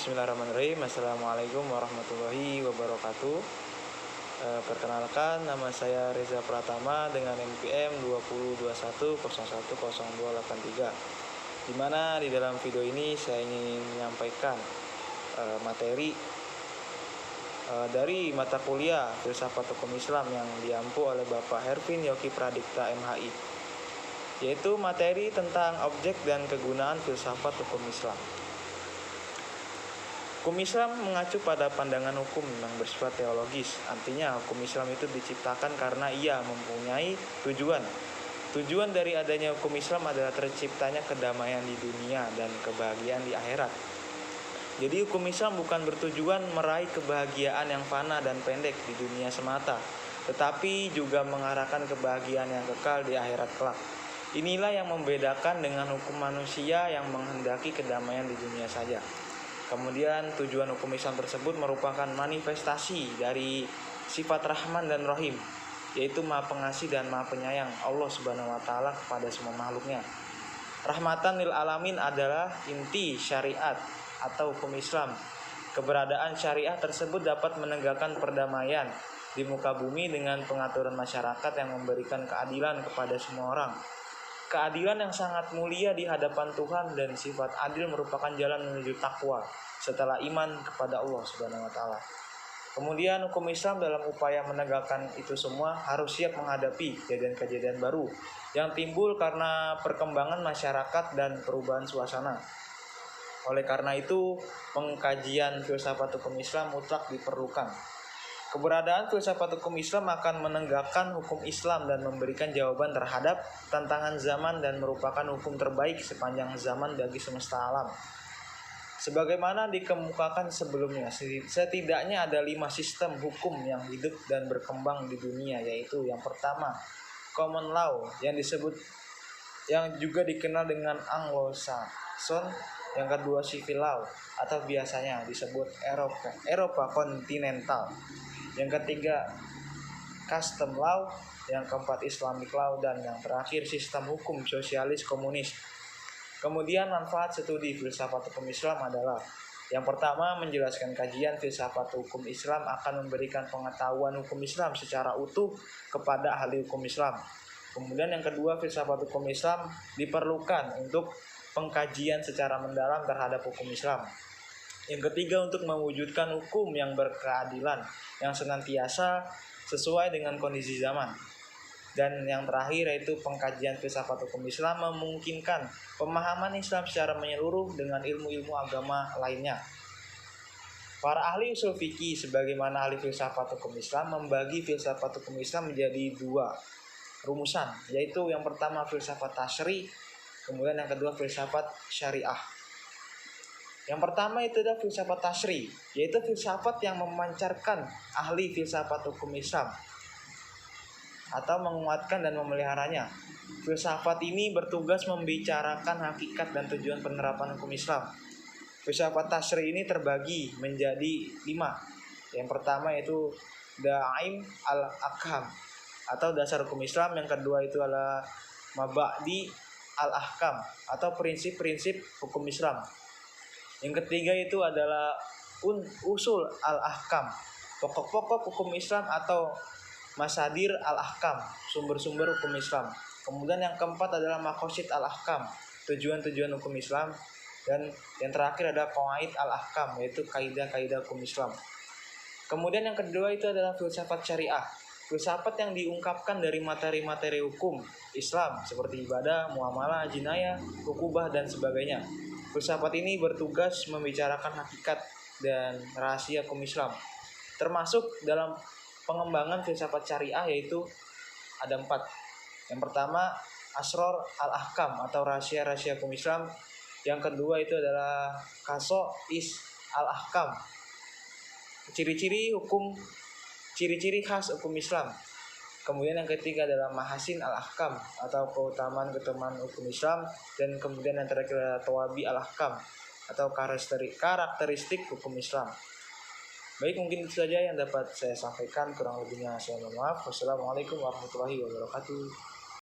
Bismillahirrahmanirrahim. Assalamualaikum warahmatullahi wabarakatuh. Perkenalkan, nama saya Reza Pratama dengan NPM 2021010283. Di mana di dalam video ini saya ingin menyampaikan materi dari mata kuliah Filsafat Hukum Islam yang diampu oleh Bapak Hervin Yogi Pradipta MHI, yaitu materi tentang objek dan kegunaan filsafat hukum Islam. Hukum Islam mengacu pada pandangan hukum yang bersifat teologis. Artinya hukum Islam itu diciptakan karena ia mempunyai tujuan. Tujuan dari adanya hukum Islam adalah terciptanya kedamaian di dunia dan kebahagiaan di akhirat. Jadi hukum Islam bukan bertujuan meraih kebahagiaan yang fana dan pendek di dunia semata, tetapi juga mengarahkan kebahagiaan yang kekal di akhirat kelak. Inilah yang membedakan dengan hukum manusia yang menghendaki kedamaian di dunia saja. Kemudian tujuan hukum Islam tersebut merupakan manifestasi dari sifat Rahman dan Rahim, yaitu Maha Pengasih dan Maha Penyayang Allah Subhanahu wa taala kepada semua makhluknya. Rahmatan lil alamin adalah inti syariat atau hukum Islam. Keberadaan syariah tersebut dapat menegakkan perdamaian di muka bumi dengan pengaturan masyarakat yang memberikan keadilan kepada semua orang. Keadilan yang sangat mulia di hadapan Tuhan dan sifat adil merupakan jalan menuju takwa setelah iman kepada Allah Subhanahu wa taala. Kemudian hukum Islam dalam upaya menegakkan itu semua harus siap menghadapi kejadian-kejadian baru yang timbul karena perkembangan masyarakat dan perubahan suasana. Oleh karena itu, pengkajian filsafat hukum Islam mutlak diperlukan. Keberadaan filsafat hukum Islam akan menegakkan hukum Islam dan memberikan jawaban terhadap tantangan zaman dan merupakan hukum terbaik sepanjang zaman bagi semesta alam. Sebagaimana dikemukakan sebelumnya, setidaknya ada 5 sistem hukum yang hidup dan berkembang di dunia, yaitu yang pertama, common law yang juga dikenal dengan Anglo-Saxon, yang kedua civil law atau biasanya disebut Eropa kontinental, yang ketiga custom law, yang keempat Islamic law, dan yang terakhir sistem hukum sosialis komunis. Kemudian manfaat studi filsafat hukum Islam adalah: yang pertama, menjelaskan kajian filsafat hukum Islam akan memberikan pengetahuan hukum Islam secara utuh kepada ahli hukum Islam. Kemudian yang kedua, filsafat hukum Islam diperlukan untuk pengkajian secara mendalam terhadap hukum Islam. Yang ketiga, untuk mewujudkan hukum yang berkeadilan yang senantiasa sesuai dengan kondisi zaman. Dan yang terakhir yaitu pengkajian filsafat hukum Islam memungkinkan pemahaman Islam secara menyeluruh dengan ilmu-ilmu agama lainnya. Para ahli usul fikih sebagaimana ahli filsafat hukum Islam membagi filsafat hukum Islam menjadi 2 rumusan, yaitu yang pertama filsafat tasyri, kemudian yang kedua filsafat syariah. Yang pertama itu adalah filsafat tasyri, yaitu filsafat yang memancarkan ahli filsafat hukum Islam atau menguatkan dan memeliharanya. Filsafat ini bertugas membicarakan hakikat dan tujuan penerapan hukum Islam. Filsafat tasyri ini terbagi menjadi 5. Yang pertama itu Da'im al-Ahkam atau dasar hukum Islam. Yang kedua itu adalah Mabadi al-Ahkam atau prinsip-prinsip hukum Islam. Yang ketiga itu adalah Usul al-Ahkam, pokok-pokok hukum Islam atau Masadir al-Ahkam, sumber-sumber hukum Islam. Kemudian yang keempat adalah Maqasid al-Ahkam, tujuan-tujuan hukum Islam. Dan yang terakhir ada Qawaid al-Ahkam, yaitu kaidah-kaidah hukum Islam. Kemudian yang kedua itu adalah filsafat syariah, filsafat yang diungkapkan dari materi-materi hukum Islam seperti ibadah, muamalah, jinayah, ukubah, dan sebagainya. Filsafat ini bertugas membicarakan hakikat dan rahasia hukum Islam. Termasuk dalam pengembangan filsafat syariah yaitu ada 4. Yang pertama Asror al-Ahkam atau rahasia-rahasia hukum Islam. Yang kedua itu adalah Qasois al-Ahkam, ciri-ciri khas hukum Islam. Kemudian yang ketiga adalah Mahasin al-Ahkam atau keutamaan-keutamaan hukum Islam. Dan kemudian yang terakhir adalah Tawabi al-Ahkam atau karakteristik hukum Islam. Baik, mungkin itu saja yang dapat saya sampaikan. Kurang lebihnya saya mohon maaf. Wassalamualaikum warahmatullahi wabarakatuh.